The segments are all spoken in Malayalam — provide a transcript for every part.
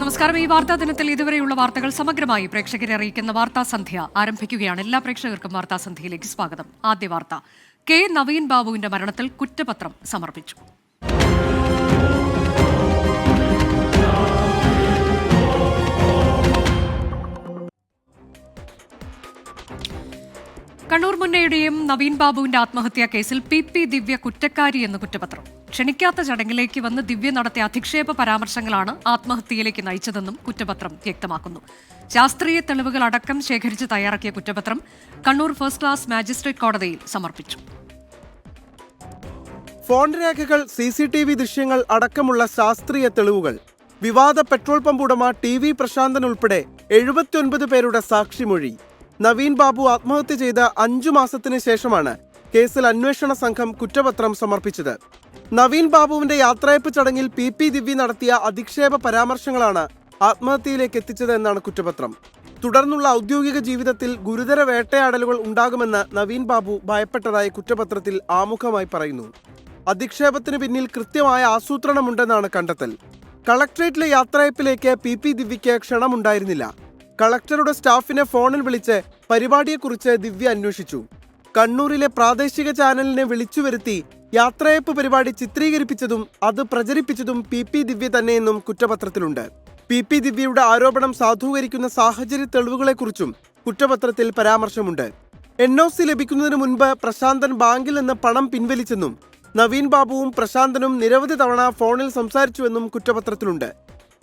നമസ്കാരം. ഈ വാർത്താ ദിനത്തിൽ ഇതുവരെയുള്ള വാർത്തകൾ സമഗ്രമായി പ്രേക്ഷകരെ അറിയിക്കുന്ന വാർത്താ സന്ധ്യ ആരംഭിക്കുകയാണ്. എല്ലാ പ്രേക്ഷകർക്കും വാർത്താ സന്ധ്യയിലേക്ക് സ്വാഗതം. ആദ്യ വാർത്ത: കെ നവീൻ ബാബുവിന്റെ മരണത്തിൽ കുറ്റപത്രം സമർപ്പിച്ചു. കണ്ണൂർ മുന്നയുടെയും നവീൻ ബാബുവിന്റെ ആത്മഹത്യാ കേസിൽ പി ദിവ്യ കുറ്റക്കാരി എന്ന് കുറ്റപത്രം. ക്ഷണിക്കാത്ത ചടങ്ങിലേക്ക് വന്ന് ദിവ്യ നടത്തിയ അധിക്ഷേപ പരാമർശങ്ങളാണ് ആത്മഹത്യയിലേക്ക് നയിച്ചതെന്നും കുറ്റപത്രം വ്യക്തമാക്കുന്നു. ശാസ്ത്രീയ തെളിവുകൾ അടക്കം ശേഖരിച്ച് തയ്യാറാക്കിയ കുറ്റപത്രം കണ്ണൂർ ഫസ്റ്റ് ക്ലാസ് മാജിസ്ട്രേറ്റ് കോടതിയിൽ സമർപ്പിച്ചു. ഫോൺ രേഖകൾ, CCTV ദൃശ്യങ്ങൾ അടക്കമുള്ള ശാസ്ത്രീയ തെളിവുകൾ, വിവാദ പെട്രോൾ പമ്പ് ഉടമ TV പ്രശാന്തൻ ഉൾപ്പെടെ 79 പേരുടെ സാക്ഷിമൊഴി. നവീൻ ബാബു ആത്മഹത്യ ചെയ്ത 5 മാസത്തിന് ശേഷമാണ് കേസിൽ അന്വേഷണ സംഘം കുറ്റപത്രം സമർപ്പിച്ചത്. നവീൻ ബാബുവിന്റെ യാത്രയപ്പ് ചടങ്ങിൽ പി ദിവ്യ നടത്തിയ അധിക്ഷേപ പരാമർശങ്ങളാണ് ആത്മഹത്യയിലേക്ക് എത്തിച്ചത് എന്നാണ് കുറ്റപത്രം. തുടർന്നുള്ള ഔദ്യോഗിക ജീവിതത്തിൽ ഗുരുതര വേട്ടയാടലുകൾ ഉണ്ടാകുമെന്ന് നവീൻ ബാബു ഭയപ്പെട്ടതായി കുറ്റപത്രത്തിൽ ആമുഖമായി പറയുന്നു. അധിക്ഷേപത്തിന് പിന്നിൽ കൃത്യമായ ആസൂത്രണമുണ്ടെന്നാണ് കണ്ടെത്തൽ. കളക്ടറേറ്റിലെ യാത്രയപ്പിലേക്ക് പി ദിവ്യയ്ക്ക് ക്ഷണമുണ്ടായിരുന്നില്ല. കളക്ടറുടെ സ്റ്റാഫിനെ ഫോണിൽ വിളിച്ച് പരിപാടിയെക്കുറിച്ച് ദിവ്യ അന്വേഷിച്ചു. കണ്ണൂരിലെ പ്രാദേശിക ചാനലിനെ വിളിച്ചു വരുത്തി യാത്രയപ്പ് പരിപാടി ചിത്രീകരിപ്പിച്ചതും അത് പ്രചരിപ്പിച്ചതും പി ദിവ്യ തന്നെയെന്നും കുറ്റപത്രത്തിലുണ്ട്. പി ദിവ്യയുടെ ആരോപണം സാധൂകരിക്കുന്ന സാഹചര്യ തെളിവുകളെക്കുറിച്ചും കുറ്റപത്രത്തിൽ പരാമർശമുണ്ട്. NOC ലഭിക്കുന്നതിന് മുൻപ് പ്രശാന്തൻ ബാങ്കിൽ നിന്ന് പണം പിൻവലിച്ചെന്നും നവീൻ ബാബുവും പ്രശാന്തനും നിരവധി തവണ ഫോണിൽ സംസാരിച്ചുവെന്നും കുറ്റപത്രത്തിലുണ്ട്.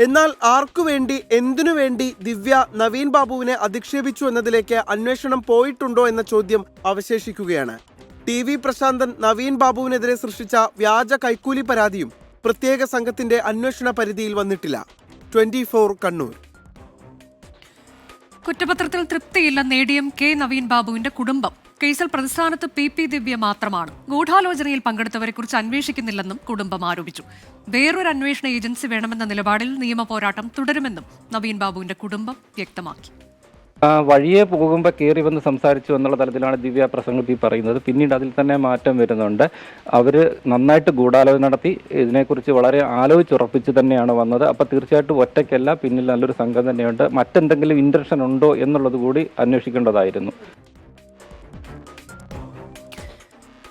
എന്നാൽ ആർക്കുവേണ്ടി, എന്തിനുവേണ്ടി ദിവ്യ നവീൻ ബാബുവിനെ അധിക്ഷേപിച്ചു എന്നതിലേക്ക് അന്വേഷണം പോയിട്ടുണ്ടോ എന്ന ചോദ്യം അവശേഷിക്കുകയാണ്. TV പ്രശാന്തൻ നവീൻ ബാബുവിനെതിരെ സൃഷ്ടിച്ച വ്യാജ കൈക്കൂലി പരാതിയും പ്രത്യേക സംഘത്തിന്റെ അന്വേഷണ പരിധിയിൽ വന്നിട്ടില്ല. 24 കണ്ണൂർ. കുറ്റപത്രത്തിൽ തൃപ്തിയില്ലെന്ന് ADM കെ നവീൻ ബാബുവിന്റെ കുടുംബം. കേസിൽ പ്രതിസ്ഥാനത്ത് പി ദിവ്യ മാത്രമാണ്. ഗൂഢാലോചനയിൽ പങ്കെടുത്തവരെക്കുറിച്ച് അന്വേഷിക്കുന്നില്ലെന്നും കുടുംബം ആരോപിച്ചു. വേറൊരു അന്വേഷണ ഏജൻസി വേണമെന്ന നിലപാടിൽ നിയമ പോരാട്ടം തുടരുമെന്നും നവീൻ ബാബുവിന്റെ കുടുംബം വ്യക്തമാക്കി. വഴിയെ പോകുമ്പോൾ കയറി വന്ന് സംസാരിച്ചു എന്നുള്ള തലത്തിലാണ് ദിവ്യ പ്രസംഗത്തിൽ പറയുന്നത്. പിന്നീട് അതിൽ തന്നെ മാറ്റം വരുന്നുണ്ട്. അവർ നന്നായിട്ട് ഗൂഢാലോചന നടത്തി ഇതിനെക്കുറിച്ച് വളരെ ആലോചിച്ചുറപ്പിച്ച് തന്നെയാണ് വന്നത്. അപ്പോൾ തീർച്ചയായിട്ടും ഒറ്റയ്ക്കല്ല, പിന്നിൽ നല്ലൊരു സംഘം തന്നെയുണ്ട്. മറ്റെന്തെങ്കിലും ഇൻറ്റൻഷൻ ഉണ്ടോ എന്നുള്ളത് കൂടി അന്വേഷിക്കേണ്ടതായിരുന്നു.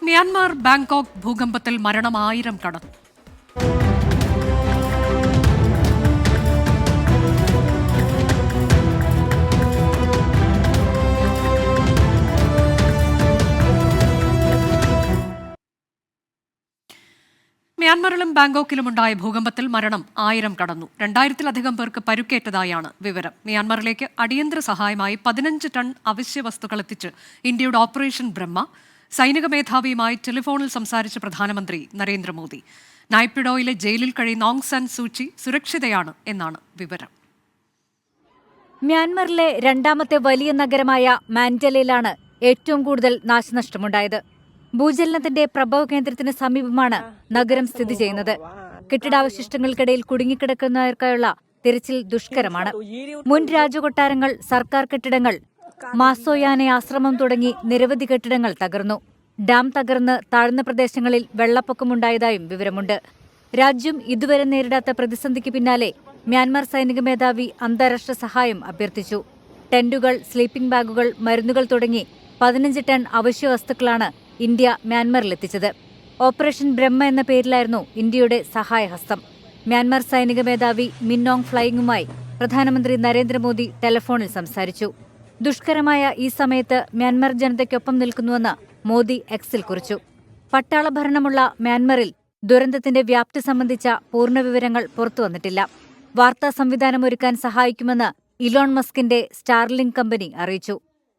മ്യാൻമാർ ബാങ്കോക്ക് ഭൂകമ്പത്തിൽ മരണം 1000 കടന്നു. മ്യാൻമറിലും ബാങ്കോക്കിലുമുണ്ടായ ഭൂകമ്പത്തിൽ മരണം 1000 കടന്നു. 2000-ലധികം പേർക്ക് പരുക്കേറ്റതായാണ് വിവരം. മ്യാൻമറിലേക്ക് അടിയന്തര സഹായമായി 15 ടൺ അവശ്യ വസ്തുക്കൾ എത്തിച്ച് ഇന്ത്യയുടെ ഓപ്പറേഷൻ ബ്രഹ്മ. സൈനിക മേധാവിയുമായി ടെലിഫോണിൽ സംസാരിച്ച പ്രധാനമന്ത്രി നരേന്ദ്രമോദി. നായ്പിഡോയിലെ ജയിലിൽ കഴിയുന്ന ഓങ് സാൻ സൂചി സുരക്ഷിതയാണ് എന്നാണ് വിവരം. മ്യാൻമറിലെ രണ്ടാമത്തെ വലിയ നഗരമായ മാൻഡലയിലാണ് ഏറ്റവും കൂടുതൽ നാശനഷ്ടമുണ്ടായത്. ഭൂചലനത്തിന്റെ പ്രഭവ കേന്ദ്രത്തിന് സമീപമാണ് നഗരം സ്ഥിതി ചെയ്യുന്നത്. കെട്ടിടാവശിഷ്ടങ്ങൾക്കിടയിൽ കുടുങ്ങിക്കിടക്കുന്നവർക്കായുള്ള തിരച്ചിൽ ദുഷ്കരമാണ്. മുൻ രാജകൊട്ടാരങ്ങൾ, സർക്കാർ കെട്ടിടങ്ങൾ, മാസോയാനെ ആശ്രമം തുടങ്ങി നിരവധി കെട്ടിടങ്ങൾ തകർന്നു. ഡാം തകർന്ന് താഴ്ന്ന പ്രദേശങ്ങളിൽ വെള്ളപ്പൊക്കമുണ്ടായതായും വിവരമുണ്ട്. രാജ്യം ഇതുവരെ നേരിടാത്ത പ്രതിസന്ധിക്ക് പിന്നാലെ മ്യാൻമാർ സൈനിക മേധാവി അന്താരാഷ്ട്ര സഹായം അഭ്യർത്ഥിച്ചു. ടെന്റുകൾ, സ്ലീപ്പിംഗ് ബാഗുകൾ, മരുന്നുകൾ തുടങ്ങി 15 ടൺ അവശ്യ വസ്തുക്കളാണ് ഇന്ത്യ മ്യാൻമറിലെത്തിച്ചത്. ഓപ്പറേഷൻ ബ്രഹ്മ എന്ന പേരിലായിരുന്നു ഇന്ത്യയുടെ സഹായഹസ്തം. മ്യാൻമാർ സൈനിക മേധാവി മിൻ ഓങ് ഫ്ലൈങ്ങുമായി പ്രധാനമന്ത്രി നരേന്ദ്രമോദി ടെലിഫോണിൽ സംസാരിച്ചു. ദുഷ്കരമായ ഈ സമയത്ത് മ്യാൻമാർ ജനതയ്ക്കൊപ്പം നിൽക്കുന്നുവെന്ന് മോദി എക്സിൽ കുറിച്ചു. പട്ടാള ഭരണമുള്ള മ്യാൻമറിൽ ദുരന്തത്തിന്റെ വ്യാപ്തി സംബന്ധിച്ച പൂർണ്ണ വിവരങ്ങൾ പുറത്തുവന്നിട്ടില്ല. വാർത്താ സംവിധാനമൊരുക്കാൻ സഹായിക്കുമെന്ന് ഇലോൺ മസ്കിന്റെ സ്റ്റാർലിങ്ക് കമ്പനി അറിയിച്ചു.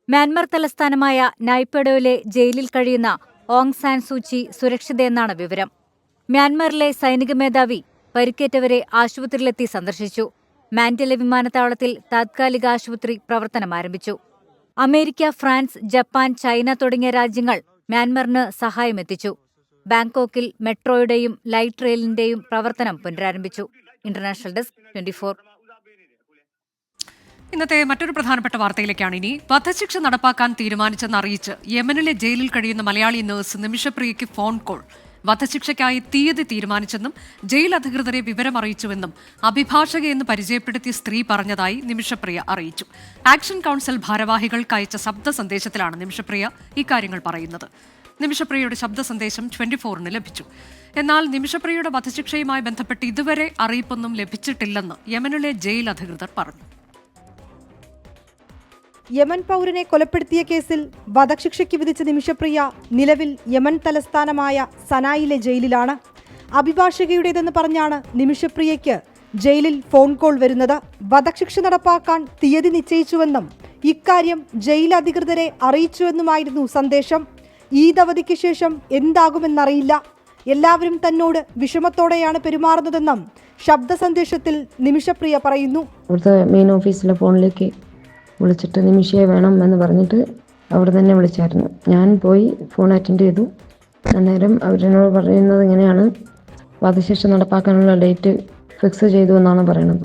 മ്യാൻമാർ തലസ്ഥാനമായ നായ്പെഡോയിലെ ജയിലിൽ കഴിയുന്ന ഓങ് സാൻ സൂചി സുരക്ഷിതയെന്നാണ് വിവരം. മ്യാൻമാറിലെ സൈനിക മേധാവി പരിക്കേറ്റവരെ ആശുപത്രിയിലെത്തി സന്ദർശിച്ചു. മാൻഡല വിമാനത്താവളത്തിൽ താത്കാലിക ആശുപത്രി പ്രവർത്തനം ആരംഭിച്ചു. അമേരിക്ക, ഫ്രാൻസ്, ജപ്പാൻ, ചൈന തുടങ്ങിയ രാജ്യങ്ങൾ മ്യാൻമറിന് സഹായമെത്തിച്ചു. ബാങ്കോക്കിൽ മെട്രോയുടെയും ലൈറ്റ് റെയിലിന്റെയും പ്രവർത്തനം പുനരാരംഭിച്ചു. International desk 24. ഇന്നത്തെ മറ്റൊരു പ്രധാനപ്പെട്ട വാർത്തയിലേക്കാണ് ഇനി. വധശിക്ഷ നടപ്പാക്കാൻ തീരുമാനിച്ചെന്ന് അറിയിച്ച് യമനിലെ ജയിലിൽ കഴിയുന്ന മലയാളി നഴ്സ് നിമിഷപ്രിയയ്ക്ക് ഫോൺ കോൾ. വധശിക്ഷയ്ക്കായി തീയതി തീരുമാനിച്ചെന്നും ജയിൽ അധികൃതരെ വിവരമറിയിച്ചുവെന്നും അഭിഭാഷകയെന്ന് പരിചയപ്പെടുത്തിയ സ്ത്രീ പറഞ്ഞതായി നിമിഷപ്രിയ അറിയിച്ചു. ആക്ഷൻ കൌൺസിൽ ഭാരവാഹികൾക്ക് അയച്ച ശബ്ദ സന്ദേശത്തിലാണ് നിമിഷപ്രിയ ഇക്കാര്യങ്ങൾ പറയുന്നത്. നിമിഷപ്രിയയുടെ ശബ്ദ സന്ദേശം 24-ന് ലഭിച്ചു. എന്നാൽ നിമിഷപ്രിയയുടെ വധശിക്ഷയുമായി ബന്ധപ്പെട്ട് ഇതുവരെ അറിയിപ്പൊന്നും ലഭിച്ചിട്ടില്ലെന്ന് യമനിലെ ജയിൽ അധികൃതർ പറഞ്ഞു. യമൻ പൗരനെ കൊലപ്പെടുത്തിയ കേസിൽ വധശിക്ഷയ്ക്ക് വിധിച്ച നിമിഷപ്രിയ നിലവിൽ യമൻ തലസ്ഥാനമായ സനായിലെ ജയിലിലാണ്. അഭിഭാഷകയുടേതെന്ന് പറഞ്ഞാണ് നിമിഷപ്രിയയ്ക്ക് ജയിലിൽ ഫോൺ കോൾ വരുന്നത്. വധശിക്ഷ നടപ്പാക്കാൻ തീയതി നിശ്ചയിച്ചുവെന്നും ഇക്കാര്യം ജയിൽ അധികൃതരെ അറിയിച്ചുവെന്നുമായിരുന്നു സന്ദേശം. ഈദ് അവധിക്ക് ശേഷം എന്താകുമെന്നറിയില്ല. എല്ലാവരും തന്നോട് വിഷമത്തോടെയാണ് പെരുമാറുന്നതെന്നും ശബ്ദ സന്ദേശത്തിൽ നിമിഷപ്രിയ പറയുന്നു. മെയിൻ ഓഫീസിലെ ഫോണിലേക്ക് വിളിച്ചിട്ട് നിമിഷയെ വേണം എന്ന് പറഞ്ഞിട്ട് അവിടെ തന്നെ വിളിച്ചായിരുന്നു. ഞാൻ പോയി ഫോൺ അറ്റൻഡ് ചെയ്തു. അന്നേരം അവരെന്നോട് പറയുന്നത് ഇങ്ങനെയാണ്, വധശിക്ഷ നടപ്പാക്കാനുള്ള ഡേറ്റ് ഫിക്സ് ചെയ്തു എന്നാണ് പറയുന്നത്.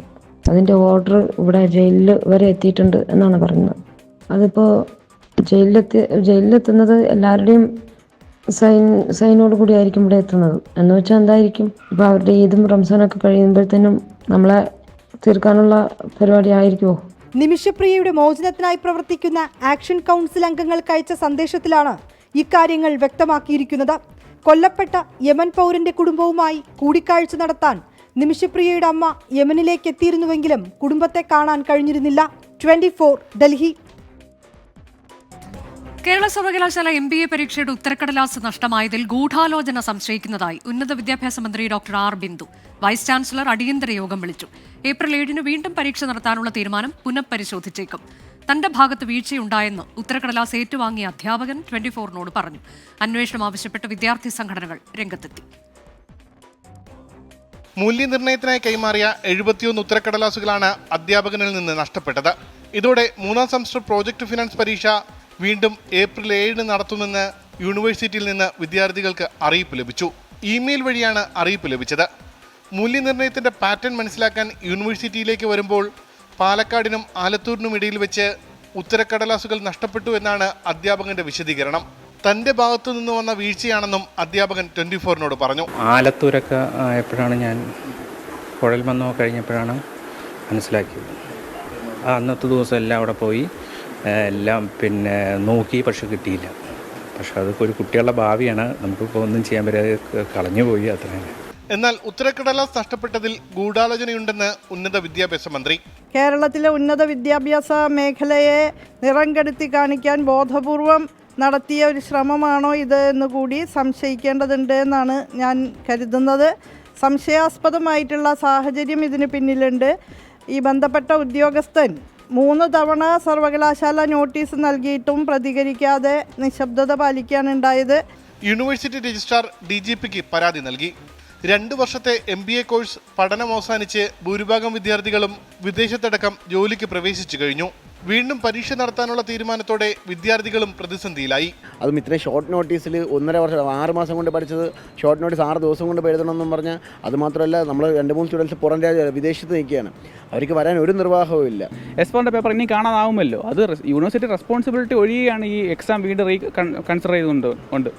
അതിൻ്റെ ഓർഡർ ഇവിടെ ജയിലിൽ വരെ എത്തിയിട്ടുണ്ട് എന്നാണ് പറയുന്നത്. അതിപ്പോൾ ജയിലിലെത്തുന്നത് എല്ലാവരുടെയും സൈനോട് കൂടി ആയിരിക്കും ഇവിടെ എത്തുന്നത്. എന്ന് വെച്ചാൽ എന്തായിരിക്കും, ഇപ്പോൾ അവരുടെ ഈദും റംസാനൊക്കെ കഴിയുമ്പോഴത്തേനും നമ്മളെ തീർക്കാനുള്ള പരിപാടി ആയിരിക്കുമോ? നിമിഷപ്രിയയുടെ മോചനത്തിനായി പ്രവർത്തിക്കുന്ന ആക്ഷൻ കൗൺസിൽ അംഗങ്ങൾക്ക് അയച്ച സന്ദേശത്തിലാണ് ഇക്കാര്യങ്ങൾ വ്യക്തമാക്കിയിരിക്കുന്നത്. കൊല്ലപ്പെട്ട യമൻ പൗരന്റെ കുടുംബവുമായി കൂടിക്കാഴ്ച നടത്താൻ നിമിഷപ്രിയയുടെ അമ്മ യമനിലേക്ക് എത്തിയിരുന്നുവെങ്കിലും കുടുംബത്തെ കാണാൻ കഴിഞ്ഞിരുന്നില്ല. 24 ഡൽഹി. കേരള സർവകലാശാല MBA പരീക്ഷയുടെ ഉത്തരക്കടലാസ് നഷ്ടമായതിൽ ഗൂഢാലോചന സംശയിക്കുന്നതായി ഉന്നത വിദ്യാഭ്യാസ മന്ത്രി doctor R Bindu. Vice chancellor അടിയന്തര യോഗം വിളിച്ചു. ഏപ്രിൽ 7-ന് വീണ്ടും പരീക്ഷ നടത്താനുള്ള തീരുമാനം പുനഃപരിശോധിച്ചേക്കും. തന്റെ ഭാഗത്ത് വീഴ്ചയുണ്ടായെന്ന് ഉത്തരക്കടലാസ് ഏറ്റുവാങ്ങിയ അധ്യാപകൻ 24-നോട് പറഞ്ഞു. അന്വേഷണം ആവശ്യപ്പെട്ട് വിദ്യാർത്ഥി സംഘടനകൾ രംഗത്തെത്തി. മൂല്യനിർണ്ണയത്തിനായി കൈമാറിയ 71 ഉത്തരക്കടലാസുകളാണ് അധ്യാപകനിൽ നിന്ന് നഷ്ടപ്പെട്ടത്. ഇതോടെ 3ാം സെമസ്റ്റർ പ്രോജക്ട് ഫിനാൻസ് പരീക്ഷ വീണ്ടും ഏപ്രിൽ 7-ന് നടത്തുമെന്ന് യൂണിവേഴ്സിറ്റിയിൽ നിന്ന് വിദ്യാർത്ഥികൾക്ക് അറിയിപ്പ് ലഭിച്ചു. ഇമെയിൽ വഴിയാണ് അറിയിപ്പ് ലഭിച്ചത്. മൂല്യനിർണ്ണയത്തിന്റെ പാറ്റേൺ മനസ്സിലാക്കാൻ യൂണിവേഴ്സിറ്റിയിലേക്ക് വരുമ്പോൾ പാലക്കാടിനും ആലത്തൂരിനും ഇടയിൽ വെച്ച് ഉത്തരക്കടലാസുകൾ നഷ്ടപ്പെട്ടു എന്നാണ് അധ്യാപകന്റെ വിശദീകരണം. തന്റെ ഭാഗത്തു നിന്ന് വന്ന വീഴ്ചയാണെന്നും അധ്യാപകൻ 24-നോട് പറഞ്ഞു. ആലത്തൂരൊക്കെ ആയപ്പോഴാണ് ഞാൻ കുഴൽമന്നോ കഴിഞ്ഞപ്പോഴാണ് മനസ്സിലാക്കിയത്. അന്നത്തെ ദിവസം എല്ലാം അവിടെ പോയി എല്ലാം നോക്കി, പക്ഷെ കിട്ടിയില്ല. പക്ഷെ അതൊക്കെ ഒരു കുട്ടികളുടെ ഭാവിയാണ്, നമുക്കിപ്പോൾ ഒന്നും ചെയ്യാൻ പറ്റാതെ കളഞ്ഞുപോയി, അത്ര തന്നെ. എന്നാൽ ഉത്തരക്കടലാസ് നഷ്ടപ്പെട്ടതിൽ ഗൂഢാലോചനയുണ്ടെന്ന് ഉന്നത വിദ്യാഭ്യാസ മന്ത്രി. കേരളത്തിലെ ഉന്നത വിദ്യാഭ്യാസ മേഖലയെ നിറം കെടുത്തി കാണിക്കാൻ ബോധപൂർവം നടത്തിയ ഒരു ശ്രമമാണോ ഇത് എന്ന് കൂടി സംശയിക്കേണ്ടതുണ്ട് എന്നാണ് ഞാൻ കരുതുന്നത്. സംശയാസ്പദമായിട്ടുള്ള സാഹചര്യം ഇതിന് പിന്നിലുണ്ട്. ഈ ബന്ധപ്പെട്ട ഉദ്യോഗസ്ഥൻ 3 തവണ സർവകലാശാല നോട്ടീസ് നൽകിയിട്ടും പ്രതികരിക്കാതെ നിശബ്ദത പാലിക്കുകയാണ് ഉണ്ടായത്. യൂണിവേഴ്സിറ്റി രജിസ്ട്രാർ DGPക്ക് പരാതി നൽകി. 2 വർഷത്തെ MBA കോഴ്സ് പഠനം അവസാനിച്ച് ഭൂരിഭാഗം വിദ്യാർത്ഥികളും വിദേശത്തടക്കം ജോലിക്ക് പ്രവേശിച്ചു കഴിഞ്ഞു. വീണ്ടും പരീക്ഷ നടത്താനുള്ള തീരുമാനത്തോടെ വിദ്യാർത്ഥികളും പ്രതിസന്ധിയിലായി. അതും ഇത്രയും ഷോർട്ട് നോട്ടീസിൽ 1.5 വർഷം 6 മാസം കൊണ്ട് പഠിച്ചത് ഷോർട്ട് നോട്ടീസ് 6 ദിവസം കൊണ്ട് എഴുതണമെന്നും പറഞ്ഞാൽ, അതുമാത്രമല്ല നമ്മൾ 2-3 സ്റ്റുഡൻസ് പുറം വിദേശത്ത് നിൽക്കുകയാണ്. അവർക്ക് വരാൻ ഒരു നിർവാഹവും ഇല്ല. S4 പേപ്പർ ഇനി കാണാതാവുമല്ലോ. അത് യൂണിവേഴ്സിറ്റി റെസ്പോൺസിബിലിറ്റി ഒഴികെയാണ് ഈ എക്സാം വീണ്ടും കൺസിഡർ ചെയ്തുകൊണ്ട്.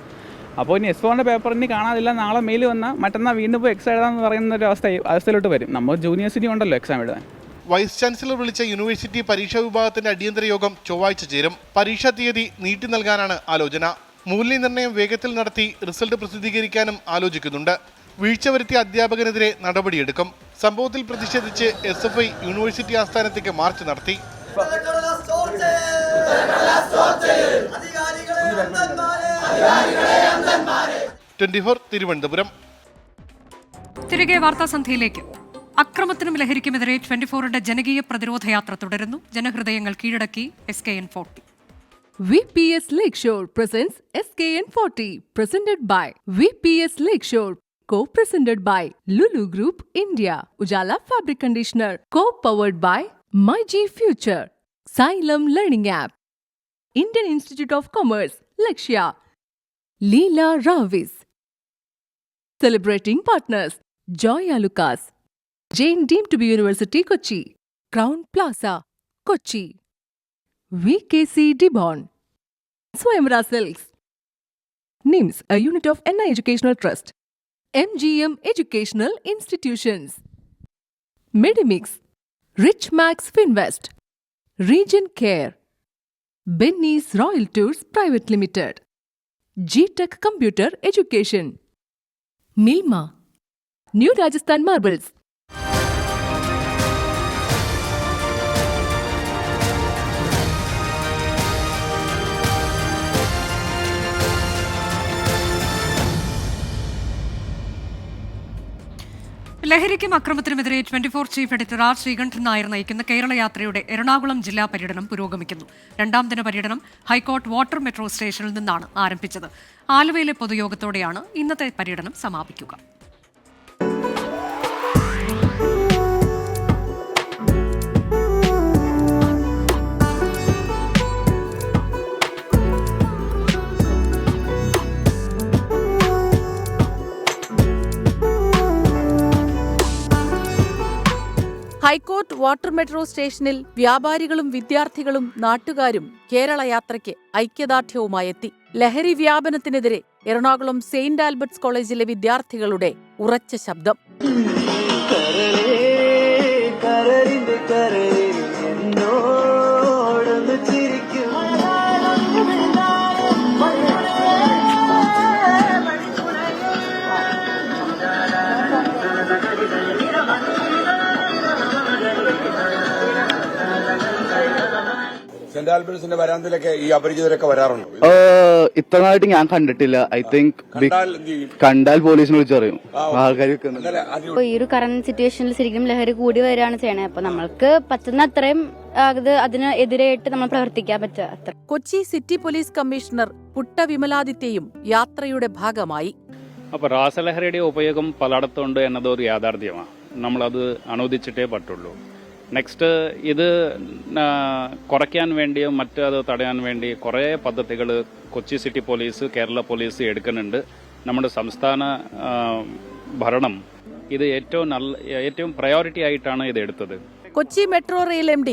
അപ്പോൾ ഇനി S4 പേപ്പർ ഇനി കാണാതില്ല, നാളെ മെയിൽ വന്നാൽ മറ്റന്നാൾ വീണ്ടും പോയി എക്സാം എഴുതാമെന്ന് പറയുന്ന ഒരു അവസ്ഥയിലോട്ട് വരും. നമ്മൾ ജൂനിയേഴ്സിറ്റി ഉണ്ടല്ലോ എക്സാം എഴുതാൻ. വൈസ് ചാൻസലർ വിളിച്ച യൂണിവേഴ്സിറ്റി പരീക്ഷാ വിഭാഗത്തിന്റെ അടിയന്തര യോഗം ചൊവ്വാഴ്ച ചേരും. പരീക്ഷാ തീയതി നീട്ടി നൽകാനാണ് ആലോചന. മൂല്യനിർണ്ണയം വേഗത്തിൽ നടത്തി റിസൾട്ട് പ്രസിദ്ധീകരിക്കാനും ആലോചിക്കുന്നുണ്ട്. വീഴ്ച വരുത്തിയ അധ്യാപകനെതിരെ നടപടിയെടുക്കും. സംഭവത്തിൽ പ്രതിഷേധിച്ച് SFI യൂണിവേഴ്സിറ്റി ആസ്ഥാനത്തേക്ക് മാർച്ച് നടത്തി. തിരുവനന്തപുരം. തിരികെ വാർത്താസന്ധ്യയിലേക്ക്. അക്രമത്തിനും ലഹരിക്കുമെതിരെ 24-ന്റെ ജനകീയ പ്രതിരോധ യാത്ര തുടരുന്നു. ജനഹൃദയങ്ങൾ കീഴടക്കി SKN40. VPS Lakeshore presents SKN40, presented by VPS Lakeshore, co-presented by Lulu Group India, Ujala Fabric Conditioner, co-powered by MyG Future, Xylem Learning App, Indian Institute of Commerce, Lakshya, Leela Ravis. Celebrating partners, Joya Lucas, Jain Deemed to be University, Kochi, Crown Plaza, Kochi, VKC Dibon, Swayamvara Silks. NIMS, a unit of NI Educational Trust. MGM Educational Institutions. Medimix, Rich Max Finvest, Region Care, Benny's Royal Tours Private Limited, G-Tech Computer Education, Milma, New Rajasthan Marbles. ലഹരിക്കും അക്രമത്തിനുമെതിരെ 24 chief editor R Sreekandan Nair നയിക്കുന്ന കേരള യാത്രയുടെ എറണാകുളം ജില്ലാ പര്യടനം പുരോഗമിക്കുന്നു. 2ാം ദിന പര്യടനം ഹൈക്കോർട്ട് വാട്ടർ മെട്രോ സ്റ്റേഷനിൽ നിന്നാണ് ആരംഭിച്ചത്. ആലുവയിലെ പൊതുയോഗത്തോടെയാണ് ഇന്നത്തെ പര്യടനം സമാപിക്കുക. ഹൈക്കോർട്ട് വാട്ടർ മെട്രോ സ്റ്റേഷനിൽ വ്യാപാരികളും വിദ്യാർത്ഥികളും നാട്ടുകാരും കേരള യാത്രയ്ക്ക് ഐക്യദാർഢ്യവുമായെത്തി. ലഹരി വ്യാപനത്തിനെതിരെ എറണാകുളം സെയിന്റ് ആൽബർട്ട്സ് കോളേജിലെ വിദ്യാർത്ഥികളുടെ ഉറച്ച ശബ്ദം. സെന്റ് ആൽബർട്ട്സിന്റെ വരാന്തയിലൊക്കെ ഈ അപരിചിതരൊക്കെ വരാറുണ്ട്? ഇത്രനായിട്ട് ഞാൻ കണ്ടിട്ടില്ല. ഐ തിങ്ക് കണ്ടാൽ പോലീസിനെ വിളിച്ചറിയും ആൾക്കാർ. ഈ ഒരു കറന്റ് സിറ്റുവേഷനിൽ ശരിക്കും ലഹരി കൂടി വരികയാണ് ചെയ്യണേ. അപ്പൊ നമ്മൾക്ക് പറ്റുന്ന അത്രയും അതിന് എതിരായിട്ട് നമ്മൾ പ്രവർത്തിക്കാൻ പറ്റുക. Kochi city police commissioner Putta വിമലാദിത്യയും യാത്രയുടെ ഭാഗമായി. അപ്പോൾ രാസലഹരിയുടെ ഉപയോഗം പലയിടത്തുണ്ട് എന്നതൊരു യാഥാർത്ഥ്യമാണ്. നമ്മളത് അനുവദിച്ചിട്ടേ പറ്റുള്ളൂ. നെക്സ്റ്റ് ഇത് കുറയ്ക്കാൻ വേണ്ടിയും അത് തടയാൻ വേണ്ടി കുറേ പദ്ധതികൾ Kochi city police, Kerala police എടുക്കുന്നുണ്ട്. നമ്മുടെ സംസ്ഥാന ഭരണം ഇത് ഏറ്റവും പ്രയോറിറ്റി ആയിട്ടാണ് ഇത് എടുത്തത്. Kochi metro rail MD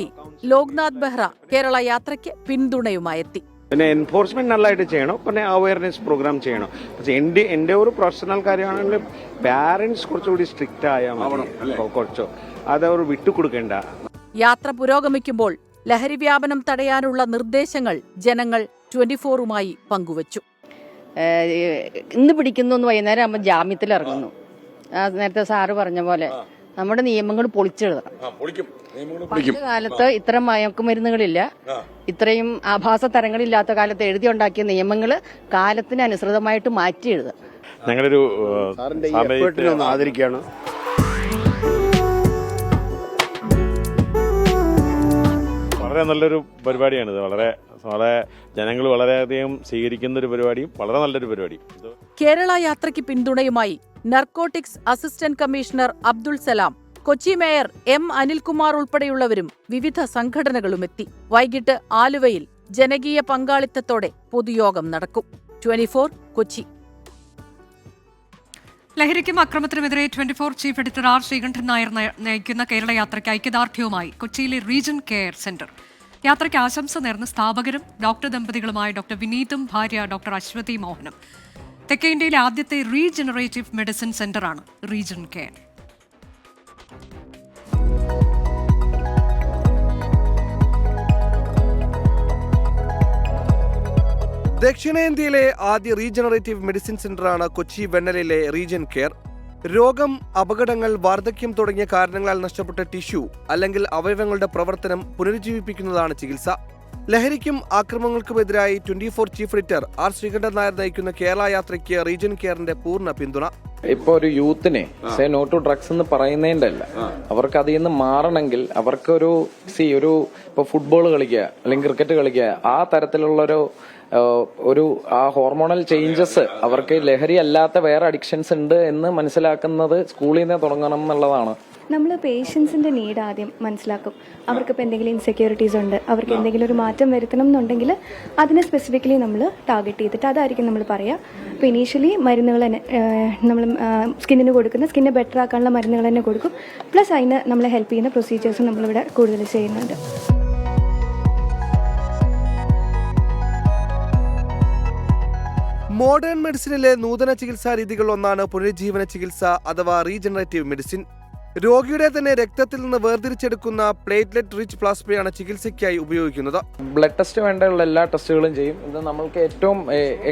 Loknath Behera Kerala യാത്രയ്ക്ക് പിന്തുണയുമായെത്തി. പിന്നെ എൻഫോഴ്സ്മെന്റ് നല്ലതായിട്ട് ചെയ്യണം, പിന്നെ അവയർനെസ് പ്രോഗ്രാം ചെയ്യണം. പക്ഷെ എൻ്റെ ഒരു പേഴ്സണൽ കാര്യമാണെങ്കിൽ പാരന്റ്സ് കുറച്ചുകൂടി സ്ട്രിക്റ്റ് ആയാൽ മതി, കുറച്ചോ അതവർ വിട്ടുകൊടുക്കേണ്ട. യാത്ര പുരോഗമിക്കുമ്പോൾ ലഹരി വ്യാപനം തടയാനുള്ള നിർദ്ദേശങ്ങൾ ജനങ്ങൾ 24-മായി പങ്കുവച്ചു. ഇന്ന് പിടിക്കുന്നു എന്ന് വൈകുന്നേരം ആകുമ്പോൾ ജാമ്യത്തിൽ ഇറങ്ങുന്നു. നേരത്തെ സാറ് പറഞ്ഞ പോലെ നമ്മുടെ നിയമങ്ങൾ പൊളിച്ചെഴുതണം. പണ്ട് കാലത്ത് ഇത്തരം മയക്കുമരുന്നുകളില്ല, ഇത്രയും ആഭാസ തരങ്ങളില്ലാത്ത കാലത്ത് എഴുതിയുണ്ടാക്കിയ നിയമങ്ങൾ കാലത്തിന് അനുസൃതമായിട്ട് മാറ്റി എഴുതുക. ഞങ്ങളൊരു ആദരിക്കുകയാണ്. വളരെ നല്ലൊരു പരിപാടിയാണിത്. വളരെ ജനങ്ങൾ വളരെയധികം സ്വീകരിക്കുന്ന ഒരു പരിപാടിയും വളരെ നല്ലൊരു പരിപാടിയും. കേരള യാത്രയ്ക്ക് പിന്തുണയുമായി narcotics assistant commissioner Abdul Salam, Kochi mayor M. Anilkumar ഉൾപ്പെടെയുള്ളവരും വിവിധ സംഘടനകളും എത്തി. വൈകിട്ട് ആലുവയിൽ ജനകീയ പങ്കാളിത്തത്തോടെ പൊതുയോഗം നടക്കും. 24 കൊച്ചി. ലഹരിക്കും അക്രമത്തിനുമെതിരെ 24 chief editor R Sreekandan Nair നയിക്കുന്ന കേരള യാത്രയ്ക്ക് ഐക്യദാർഢ്യവുമായി കൊച്ചിയിലെ റീജൻ കെയർ സെന്റർ. യാത്രയ്ക്ക് ആശംസ നേർന്ന് സ്ഥാപകരും ഡോക്ടർ ദമ്പതികളുമായ ഡോക്ടർ വിനീതും ഭാര്യ ഡോക്ടർ അശ്വതി മോഹനും. തെക്കേ ഇന്ത്യയിലെ ആദ്യത്തെ റീജനറേറ്റീവ് മെഡിസിൻ സെന്ററാണ് റീജൻ കെയർ. ദക്ഷിണേന്ത്യയിലെ ആദ്യ റീജനറേറ്റീവ് മെഡിസിൻ സെന്ററാണ് കൊച്ചി വെണ്ണലയിലെ റീജൻ കെയർ. രോഗം, അപകടങ്ങൾ, വാർദ്ധക്യം തുടങ്ങിയ കാരണങ്ങളാൽ നഷ്ടപ്പെട്ട ടിഷ്യൂ അല്ലെങ്കിൽ അവയവങ്ങളുടെ പ്രവർത്തനം പുനരുജ്ജീവിപ്പിക്കുന്നതാണ് ചികിത്സ. ലഹരിക്കും ആക്രമണങ്ങൾക്കുമെതിരായി 24 chief editor R Sreekandan Nair നയിക്കുന്ന കേരള യാത്രയ്ക്ക് റീജൻ കെയറിന്റെ പൂർണ്ണ പിന്തുണ. ഇപ്പോൾ ഒരു യൂത്തിനെ നോ ടു ഡ്രഗ്സ് എന്ന് പറയുന്നതിന്റെ അല്ല, അവർക്ക് അതിൽ നിന്ന് മാറണമെങ്കിൽ അവർക്കൊരു ഇപ്പൊ ഫുട്ബോൾ കളിക്കുക അല്ലെങ്കിൽ ക്രിക്കറ്റ് കളിക്കുക, ആ തരത്തിലുള്ള ഒരു ആ ഹോർമോണൽ ചേഞ്ചസ് അവർക്ക് ലഹരി അല്ലാത്ത വേറെ അഡിക്ഷൻസ് ഉണ്ട് എന്ന് മനസ്സിലാക്കുന്നത് സ്കൂളിൽ നിന്ന് തുടങ്ങണം എന്നുള്ളതാണ്. നമ്മൾ പേഷ്യൻസിൻ്റെ നീഡ് ആദ്യം മനസ്സിലാക്കും. അവർക്കിപ്പോൾ എന്തെങ്കിലും ഇൻസെക്യൂരിറ്റീസ് ഉണ്ട്, അവർക്ക് എന്തെങ്കിലും ഒരു മാറ്റം വരുത്തണം എന്നുണ്ടെങ്കിൽ അതിനെ സ്പെസിഫിക്കലി നമ്മൾ ടാർഗറ്റ് ചെയ്തിട്ട് അതായിരിക്കും നമ്മൾ പറയുക. അപ്പോൾ ഇനീഷ്യലി മരുന്നുകൾ തന്നെ നമ്മൾ സ്കിന്നിന് കൊടുക്കുന്ന സ്കിന്നെ ബെറ്റർ ആക്കാനുള്ള മരുന്നുകൾ തന്നെ കൊടുക്കും. പ്ലസ് അതിന് നമ്മളെ ഹെൽപ്പ് ചെയ്യുന്ന പ്രൊസീജിയേഴ്സും നമ്മളിവിടെ കൂടുതൽ ചെയ്യുന്നുണ്ട്. മോഡേൺ മെഡിസിനിലെ നൂതന ചികിത്സാ രീതികൾ ഒന്നാണ് പുനരുജ്ജീവന ചികിത്സ അഥവാ റീജനറേറ്റീവ് മെഡിസിൻ. രോഗിയുടെ തന്നെ രക്തത്തിൽ നിന്ന് വേർതിരിച്ചെടുക്കുന്ന പ്ലേറ്റ്ലെറ്റ് റിച്ച് പ്ലാസ്മയാണ് ചികിത്സയ്ക്കായി ഉപയോഗിക്കുന്നത്. ബ്ലഡ് ടെസ്റ്റ് വേണ്ടിയുള്ള എല്ലാ ടെസ്റ്റുകളും ചെയ്യും. ഇത് നമ്മൾക്ക് ഏറ്റവും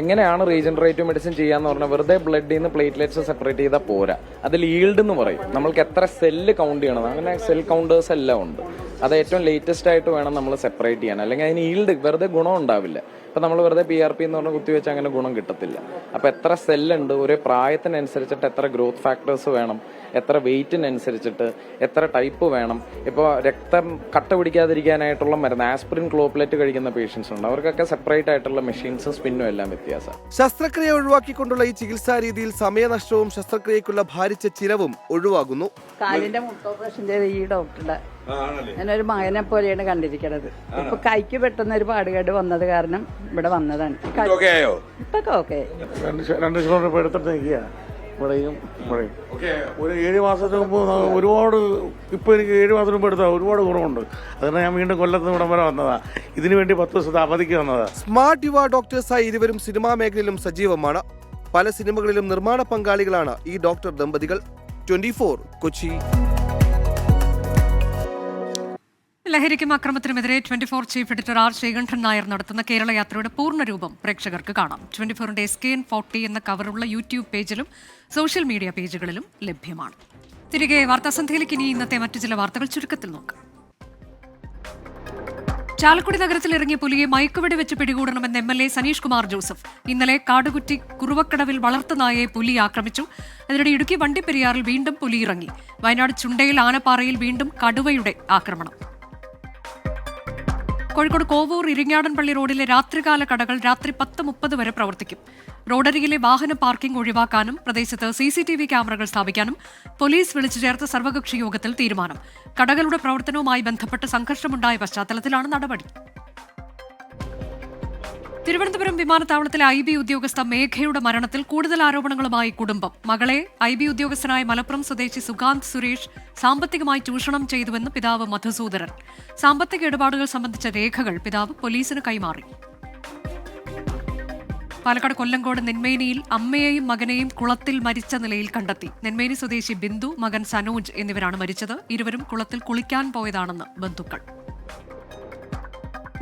എങ്ങനെയാണ് റീജനറേറ്റീവ് മെഡിസിൻ ചെയ്യാന്ന് പറഞ്ഞാൽ വെറുതെ ബ്ലഡിൽ നിന്ന് പ്ലേറ്റ്ലെറ്റ്സ് സെപ്പറേറ്റ് ചെയ്താൽ പോരാ. അതിൽ ഈൽഡ് എന്ന് പറയും. നമ്മൾക്ക് എത്ര സെല്ല് കൗണ്ട് ചെയ്യണം, അങ്ങനെ സെൽ കൗണ്ടേഴ്സ് എല്ലാം ഉണ്ട്. അത് ഏറ്റവും ലേറ്റസ്റ്റ് ആയിട്ട് വേണം നമ്മൾ സെപ്പറേറ്റ് ചെയ്യാൻ. അല്ലെങ്കിൽ അതിന് ഈൽഡ് വെറുതെ ഗുണം ഉണ്ടാവില്ല. ഇപ്പം നമ്മൾ വെറുതെ PRP എന്ന് പറഞ്ഞാൽ കുത്തിവെച്ച് അങ്ങനെ ഗുണം കിട്ടത്തില്ല. അപ്പോൾ എത്ര സെല്ലുണ്ട്, ഒരേ പ്രായത്തിനനുസരിച്ചിട്ട് എത്ര ഗ്രോത്ത് ഫാക്ടേഴ്സ് വേണം, എത്ര വെയിറ്റിനനുസരിച്ചിട്ട് എത്ര ടൈപ്പ് വേണം. ഇപ്പോൾ രക്തം കട്ട പിടിക്കാതിരിക്കാനായിട്ടുള്ള മരുന്ന് ആസ്പിരിൻ ക്ലോപ്ലെറ്റ് കഴിക്കുന്ന പേഷ്യൻസ് ഉണ്ട്. അവർക്കൊക്കെ സെപ്പറേറ്റ് ആയിട്ടുള്ള മെഷീൻസും സ്പിന്നും എല്ലാം വ്യത്യാസം. ശസ്ത്രക്രിയ ഒഴിവാക്കിക്കൊണ്ടുള്ള ഈ ചികിത്സാ രീതിയിൽ സമയനഷ്ടവും ശസ്ത്രക്രിയക്കുള്ള ഭാരിച്ച ചിലവും ഒഴിവാകുന്നു. കാലിന്റെ മുട്ട് ഓപ്പറേഷൻ ചെയ്ത ഈ ഡോക്ടറുടെ ഞാനൊരു മകനെ പോലെയാണ് കണ്ടിരിക്കുന്നത്. ഇപ്പൊ കൈക്ക് പെട്ടെന്ന് ഒരു പാടുകേട് വന്നത് കാരണം ഇവിടെ വന്നതാണ്. ഇപ്പൊക്കെ ഓക്കെ. 2 കിലോമീറ്റർ എടുത്തിട്ട് നിൽക്കുക. ഇവിടെയും ഒരു 7 മാസത്തിന് മുമ്പ് ഒരുപാട്, ഇപ്പൊ എനിക്ക് 7 മാസത്തിന് മുമ്പ് എടുത്താൽ ഒരുപാട് ഗുണമുണ്ട്. അതുകൊണ്ട് ഞാൻ വീണ്ടും കൊല്ലത്ത് ഇവിടം വരെ വന്നതാ. ഇതിനു വേണ്ടി 10 ദിവസത്തെ അവധിക്ക് വന്നതാ. സ്മാർട്ട് യുവ ഡോക്ടേഴ്സായി ഇരുവരും സിനിമാ മേഖലയിലും സജീവമാണ്. പല സിനിമകളിലും നിർമ്മാണ പങ്കാളികളാണ് ഈ ഡോക്ടർ ദമ്പതികൾ. 24 കൊച്ചി. ലഹരിക്കും അക്രമത്തിനുമെതിരെ 24 chief editor R Sreekandan Nair നടത്തുന്ന കേരള യാത്രയുടെ പൂർണ്ണരൂപം പ്രേക്ഷകർക്ക് കാണാം. 24ന്റെ SKN40 എന്ന കവറുള്ള യൂട്യൂബ് പേജിലും സോഷ്യൽ മീഡിയ പേജുകളിലും ലഭ്യമാണ്. തിരികെ വാർത്താസന്ധ്യയിലേക്ക് ഇനി ഇന്നത്തെ മറ്റു ചില വാർത്തകൾ ചുരുക്കത്തിൽ നോക്കാം. ചാലക്കുടി നഗരത്തിൽ ഇറങ്ങിയ പുലിയെ മയക്കുവെടി വെച്ച് പിടികൂടണമെന്ന് MLA സനീഷ് കുമാർ ജോസഫ്. ഇന്നലെ കാടുകുറ്റി കുറുവക്കടവിൽ വളർത്തുനായയെ പുലി ആക്രമിച്ചു. അതിനിടെ ഇടുക്കി വണ്ടിപ്പെരിയാറിൽ വീണ്ടും പുലി ഇറങ്ങി. വയനാട് ചുണ്ടയിൽ ആനപ്പാറയിൽ വീണ്ടും കടുവയുടെ ആക്രമണം. കോഴിക്കോട് കോവൂർ ഇരിങ്ങാടൻപള്ളി റോഡിലെ രാത്രികാല കടകൾ രാത്രി 10:30 വരെ പ്രവർത്തിക്കും. റോഡരികിലെ വാഹന പാർക്കിംഗ് ഒഴിവാക്കാനും പ്രദേശത്ത് CCTV ക്യാമറകൾ സ്ഥാപിക്കാനും പോലീസ് വിളിച്ചു ചേർത്ത സർവകക്ഷി യോഗത്തിൽ തീരുമാനം. കടകളുടെ പ്രവർത്തനവുമായി ബന്ധപ്പെട്ട് സംഘർഷമുണ്ടായ പശ്ചാത്തലത്തിലാണ് നടപടി. തിരുവനന്തപുരം വിമാനത്താവളത്തിലെ IB ഉദ്യോഗസ്ഥ മേഘയുടെ മരണത്തിൽ കൂടുതൽ ആരോപണങ്ങളുമായി കുടുംബം. മകളെ IB ഉദ്യോഗസ്ഥനായ മലപ്പുറം സ്വദേശി സുകാന്ത് സുരേഷ് സാമ്പത്തികമായി ചൂഷണം ചെയ്തുവെന്ന് പിതാവ് മധുസൂദരൻ. സാമ്പത്തിക ഇടപാടുകൾ സംബന്ധിച്ച രേഖകൾ പിതാവ് പോലീസിന് കൈമാറി. പാലക്കാട് കൊല്ലങ്കോട് നെന്മേനിയിൽ അമ്മയെയും മകനെയും കുളത്തിൽ മരിച്ച നിലയിൽ കണ്ടെത്തി. നെന്മേനി സ്വദേശി ബിന്ദു, മകൻ സനോജ് എന്നിവരാണ് മരിച്ചത്. ഇരുവരും കുളത്തിൽ കുളിക്കാൻ പോയതാണെന്ന് ബന്ധുക്കൾ.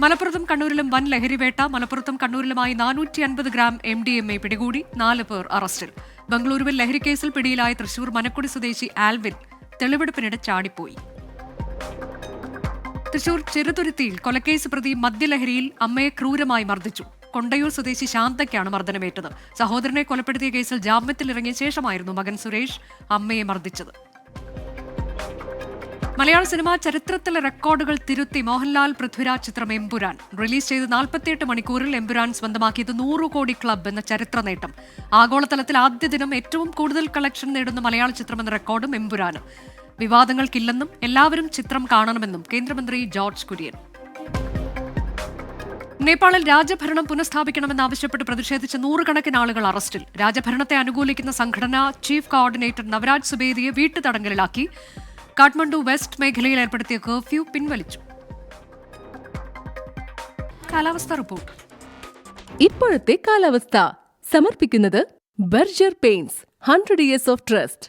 മലപ്പുറത്തും കണ്ണൂരിലും വൻ ലഹരിവേട്ട. മലപ്പുറത്തും കണ്ണൂരിലുമായി 450 ഗ്രാം MDMA പിടികൂടി. 4 പേർ അറസ്റ്റിൽ. ബംഗളൂരുവിൽ ലഹരിക്കേസിൽ പിടിയിലായ തൃശൂർ മനക്കുടി സ്വദേശി ആൽവിൻ തെളിവെടുപ്പിനിടെ ചാടിപ്പോയി. തൃശൂർ ചെറുതുരുത്തിയിൽ കൊലക്കേസ് പ്രതി മദ്യലഹരിയിൽ അമ്മയെ ക്രൂരമായി മർദ്ദിച്ചു. കൊണ്ടയൂർ സ്വദേശി ശാന്തയ്ക്കാണ് മർദ്ദനമേറ്റത്. സഹോദരനെ കൊലപ്പെടുത്തിയ കേസിൽ ജാമ്യത്തിലിറങ്ങിയ ശേഷമായിരുന്നു മകൻ സുരേഷ് അമ്മയെ മർദ്ദിച്ചത്. മലയാള സിനിമാ ചരിത്രത്തിലെ റെക്കോർഡുകൾ തിരുത്തി മോഹൻലാൽ പൃഥ്വിരാജ് ചിത്രം എമ്പുരാൻ. റിലീസ് ചെയ്ത് 48 മണിക്കൂറിൽ എമ്പുരാൻ സ്വന്തമാക്കിയത് 100 കോടി ക്ലബ് എന്ന ചരിത്ര നേട്ടം. ആഗോളതലത്തിൽ ആദ്യ ദിനം ഏറ്റവും കൂടുതൽ കളക്ഷൻ നേടുന്ന മലയാള ചിത്രം എന്ന റെക്കോർഡും എമ്പുരാന്. വിവാദങ്ങൾക്കില്ലെന്നും എല്ലാവരും ചിത്രം കാണണമെന്നും കേന്ദ്രമന്ത്രി ജോർജ് കുര്യൻ. നേപ്പാളിൽ രാജഭരണം പുനഃസ്ഥാപിക്കണമെന്നാവശ്യപ്പെട്ട് പ്രതിഷേധിച്ച 100 ആളുകൾ അറസ്റ്റിൽ. രാജഭരണത്തെ അനുകൂലിക്കുന്ന സംഘടന ചീഫ് കോർഡിനേറ്റർ നവരാജ് സുബേദിയെ വീട്ടുതടങ്കലിലാക്കി. കാഠ്മണ്ഡു വെസ്റ്റ് മേഖലയിൽ ഏർപ്പെടുത്തിയ കർഫ്യൂ പിൻവലിച്ചു. കാലാവസ്ഥ റിപ്പോർട്ട്. ഇപ്പോഴത്തെ കാലാവസ്ഥ സമർപ്പിക്കുന്നത് Berger paints 100 years of trust.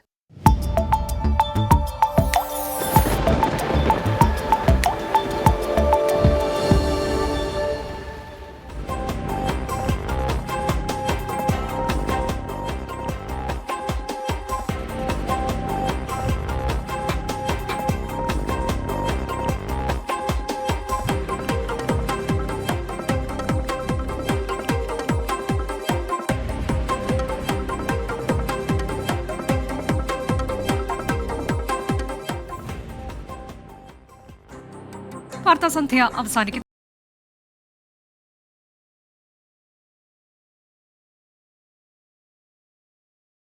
വാർത്താസന്ധ്യ അവസാനിക്കുന്നു.